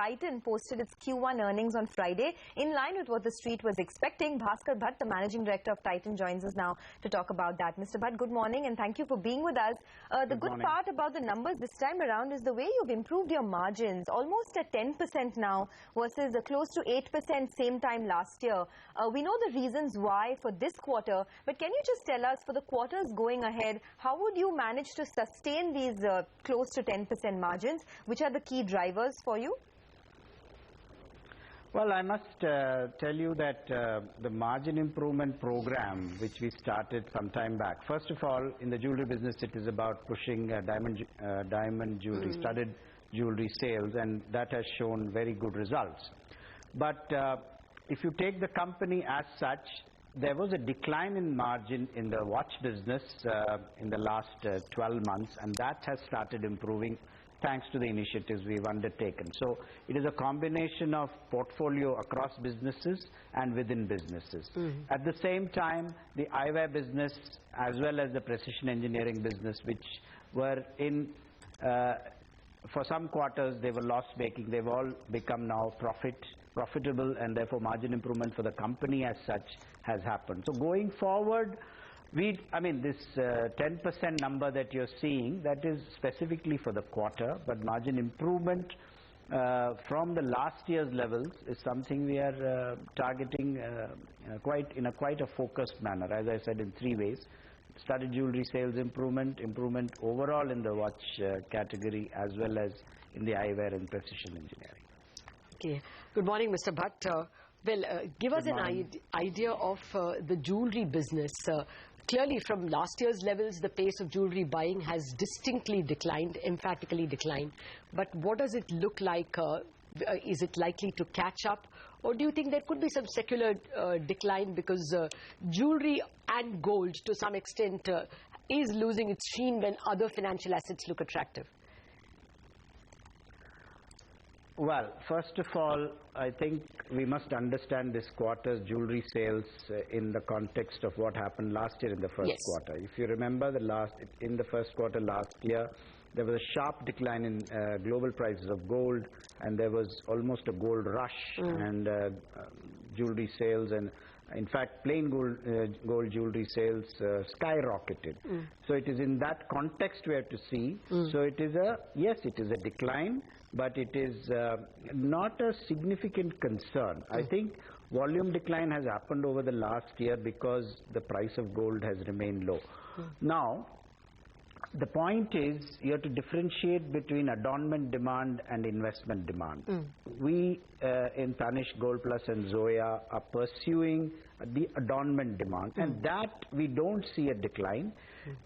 Titan posted its Q1 earnings on Friday, in line with what the street was expecting. Bhaskar Bhat, the managing director of Titan, joins us now to talk about that. Mr. Bhat, good morning and thank you for being with us. The good part about the numbers this time around is the way you've improved your margins, almost at 10% now versus close to 8% same time last year. We know the reasons why for this quarter, but can you just tell us for the quarters going ahead, how would you manage to sustain these close to 10% margins? Which are the key drivers for you? Well, I must tell you that the margin improvement program, which we started some time back, first of all, in the jewelry business, it is about pushing diamond jewelry, studded jewelry sales, and that has shown very good results. But if you take the company as such, there was a decline in margin in the watch business in the last 12 months, and that has started improving thanks to the initiatives we've undertaken. So it is a combination of portfolio across businesses and within businesses. At the same time, the eyewear business as well as the precision engineering business, which were in for some quarters they were loss-making, they've all become now profitable, and therefore margin improvement for the company as such has happened. So going forward, this 10% number that you're seeing, that is specifically for the quarter, but margin improvement from the last year's levels is something we are targeting in quite a focused manner, as I said, in three ways. Studded jewelry sales improvement overall in the watch category, as well as in the eyewear and precision engineering. Okay. Good morning, Mr. Bhat. Give us an idea of the jewelry business. Clearly, from last year's levels, the pace of jewelry buying has distinctly declined, emphatically declined. But what does it look like? Is it likely to catch up? Or do you think there could be some secular decline because jewelry and gold, to some extent, is losing its sheen when other financial assets look attractive? Well, first of all, I think we must understand this quarter's jewelry sales in the context of what happened last year in the first quarter. If you remember, in the first quarter last year, there was a sharp decline in global prices of gold, and there was almost a gold rush, and jewelry sales, and in fact plain gold jewelry sales skyrocketed. So it is in that context we have to see. So it is it is a decline, but it is not a significant concern. I think volume decline has happened over the last year because the price of gold has remained low. Now, the point is you have to differentiate between adornment demand and investment demand. We in Tanishq, Gold Plus and Zoya are pursuing the adornment demand, and that we don't see a decline.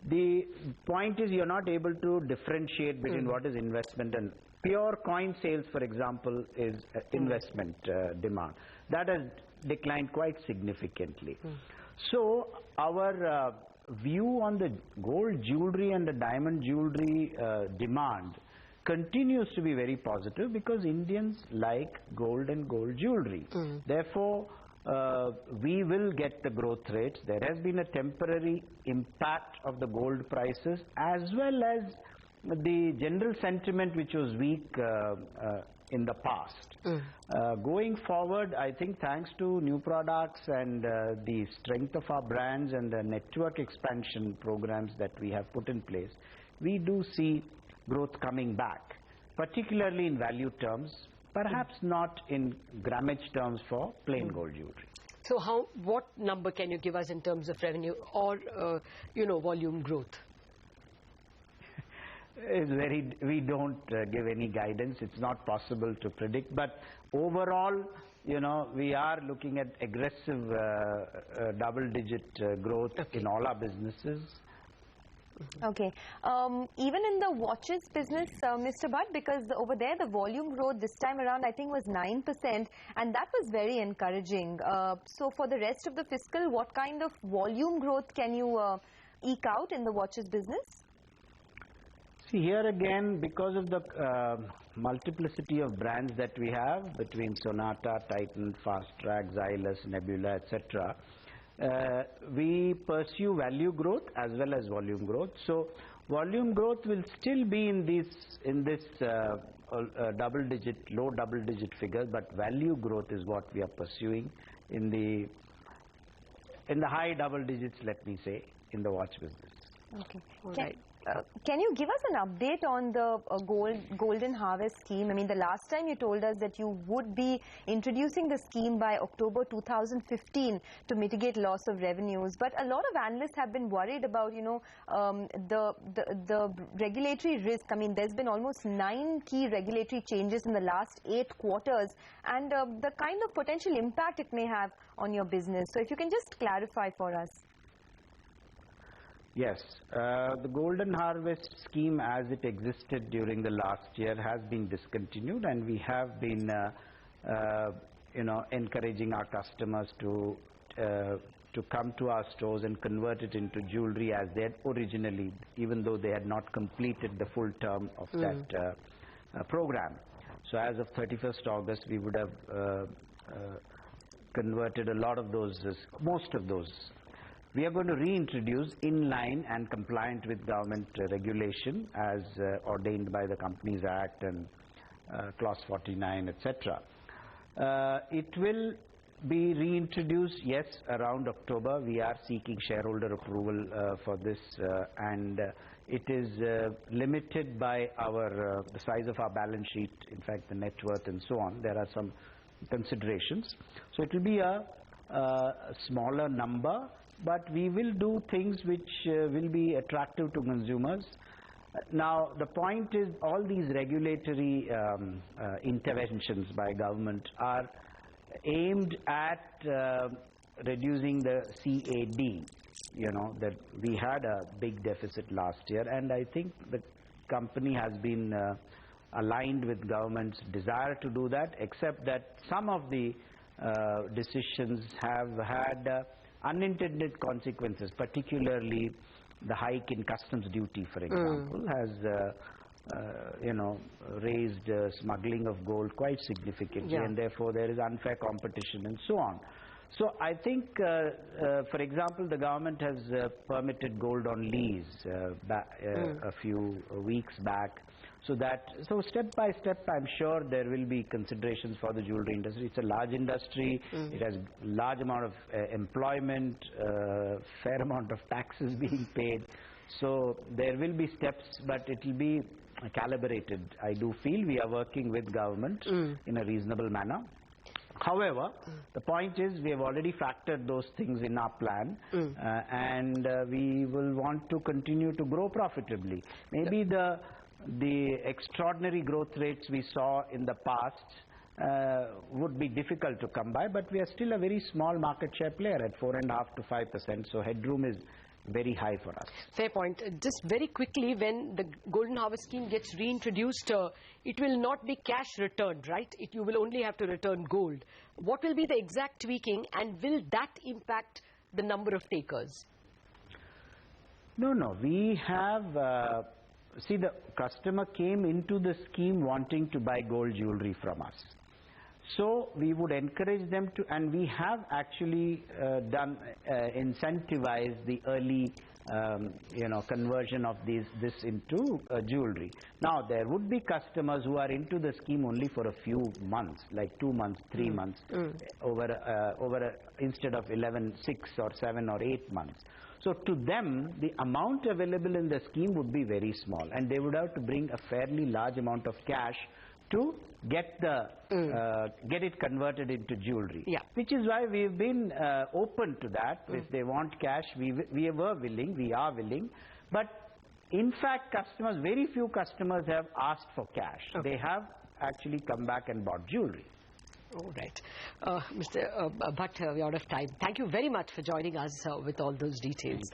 The point is you're not able to differentiate between what is investment and pure coin sales, for example, is investment demand. That has declined quite significantly. So our view on the gold jewelry and the diamond jewelry demand continues to be very positive because Indians like gold and gold jewelry. Therefore, we will get the growth rates. There has been a temporary impact of the gold prices as well as the general sentiment which was weak in the past. Going forward, I think thanks to new products and the strength of our brands and the network expansion programs that we have put in place, we do see growth coming back, particularly in value terms, perhaps not in grammage terms for plain gold jewelry. So what number can you give us in terms of revenue or volume growth? We don't give any guidance. It's not possible to predict. But overall, we are looking at aggressive double-digit growth in all our businesses. Okay. Even in the watches business, Mr. Bhat, because over there the volume growth this time around I think was 9%, and that was very encouraging. So for the rest of the fiscal, what kind of volume growth can you eke out in the watches business? See, here again, because of the multiplicity of brands that we have between Sonata, Titan, Fast Track, Xylus, Nebula, etc., we pursue value growth as well as volume growth. So volume growth will still be in this low double-digit figures, but value growth is what we are pursuing in the high double digits, let me say, in the watch business. Okay. Can you give us an update on the Golden Harvest scheme? I mean, the last time you told us that you would be introducing the scheme by October 2015 to mitigate loss of revenues. But a lot of analysts have been worried about, the regulatory risk. I mean, there's been almost 9 key regulatory changes in the last 8 quarters, and the kind of potential impact it may have on your business. So if you can just clarify for us. Yes, the Golden Harvest scheme as it existed during the last year has been discontinued, and we have been encouraging our customers to come to our stores and convert it into jewelry as they had originally, even though they had not completed the full term of that program. So as of 31st August, we would have converted a lot of those, most of those. We are going to reintroduce in line and compliant with government regulation as ordained by the Companies Act and Clause 49, etc. It will be reintroduced, yes, around October. We are seeking shareholder approval for this, and it is limited by the size of our balance sheet, in fact the net worth and so on. There are some considerations. So it will be a smaller number, but we will do things which will be attractive to consumers. Now, the point is, all these regulatory interventions by government are aimed at reducing the CAD. That we had a big deficit last year, and I think the company has been aligned with government's desire to do that, except that some of the decisions have had unintended consequences, particularly the hike in customs duty, for example, has raised smuggling of gold quite significantly, and therefore there is unfair competition and so on. So I think, for example, the government has permitted gold on lease a few weeks back. So step by step, I'm sure there will be considerations for the jewelry industry. It's a large industry. It has large amount of employment, fair amount of taxes being paid. So there will be steps, but it will be calibrated. I do feel we are working with government in a reasonable manner. However, the point is we have already factored those things in our plan, and we will want to continue to grow profitably. Maybe the extraordinary growth rates we saw in the past would be difficult to come by, but we are still a very small market share player at 4.5% to 5%, so headroom is very high for us. Fair point. Just very quickly, when the Golden Harvest scheme gets reintroduced, it will not be cash returned, right? You will only have to return gold. What will be the exact tweaking, and will that impact the number of takers? No. We have... see, the customer came into the scheme wanting to buy gold jewelry from us. So we would encourage them to, and we have actually incentivized the early conversion of this into jewelry. Now, there would be customers who are into the scheme only for a few months, like 2 months, 3 months, instead of 6 or 7 or 8 months. So to them, the amount available in the scheme would be very small, and they would have to bring a fairly large amount of cash to get it converted into jewelry. Which is why we've been open to that. If they want cash, we are willing. But in fact, very few customers have asked for cash. They have actually come back and bought jewelry. All right. Mr. Bhatt, we're out of time. Thank you very much for joining us with all those details.